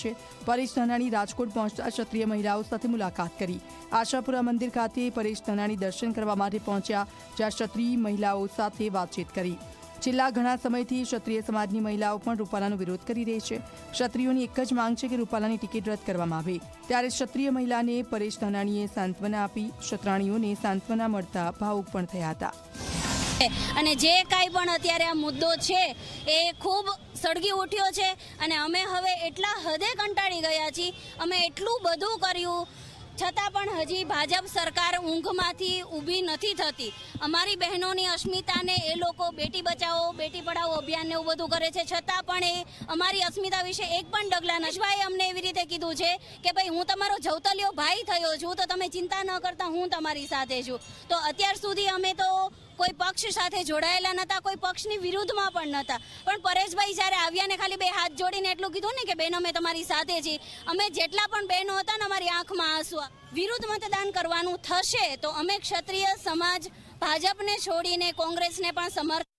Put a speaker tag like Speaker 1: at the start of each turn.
Speaker 1: છે। પરેશ ધાનાણી રાજકોટ પહોંચતા ક્ષત્રિય મહિલાઓ સાથે મુલાકાત કરી। આશાપુરા મંદિર ખાતે પરેશ ધાનાણી દર્શન કરવા માટે પહોંચ્યા, જ્યાં ક્ષત્રિય મહિલાઓ સાથે વાતચીત કરી। છેલ્લા ઘણા સમયથી ક્ષત્રિય સમાજની મહિલાઓ પણ રૂપાલાનો વિરોધ કરી રહી છે। ક્ષત્રિયોની એક જ માંગ છે કે રૂપાલાની ટિકિટ રદ કરવામાં આવે। ત્યારે ક્ષત્રિય મહિલાને પરેશ ધાનાણીએ સાંત્વના આપી। ક્ષત્રાણીઓને સાંત્વના મળતા ભાવુક પણ થયા હતા।
Speaker 2: અને જે કાંઈ પણ અત્યારે આ મુદ્દો છે એ ખૂબ સળગી ઉઠ્યો છે અને અમે હવે એટલા હદે કંટાળી ગયા છીએ। અમે એટલું બધું કર્યું છતાં પણ હજી ભાજપ સરકાર ઊંઘમાંથી ઊભી નથી થતી। અમારી બહેનોની અસ્મિતાને એ લોકો બેટી બચાવો બેટી પઢાઓ અભિયાનને એવું બધું કરે છે, છતાં પણ એ અમારી અસ્મિતા વિશે એક પણ ડગલા નશભાઈ અમને એવી રીતે કીધું છે કે ભાઈ હું તમારો જવતલિયો ભાઈ થયો છું, તો તમે ચિંતા ન કરતા, હું તમારી સાથે છું। તો અત્યાર સુધી અમે તો કોઈ પક્ષ સાથે જોડાયેલા નહોતા, કોઈ પક્ષની વિરુદ્ધમાં પણ નહોતા, પણ પરેશભાઈ જ્યારે આવ્યા ને ખાલી બે હાથ જોડીને એટલું કીધું ને કે બેન અમે તમારી સાથે છીએ, અમે જેટલા પણ બહેનો હતા ને અમારી આંખમાં આંસુ। વિરુદ્ધ મતદાન કરવાનું થશે તો અમે ક્ષત્રિય સમાજ ભાજપને છોડીને કોંગ્રેસને પણ સમર્થન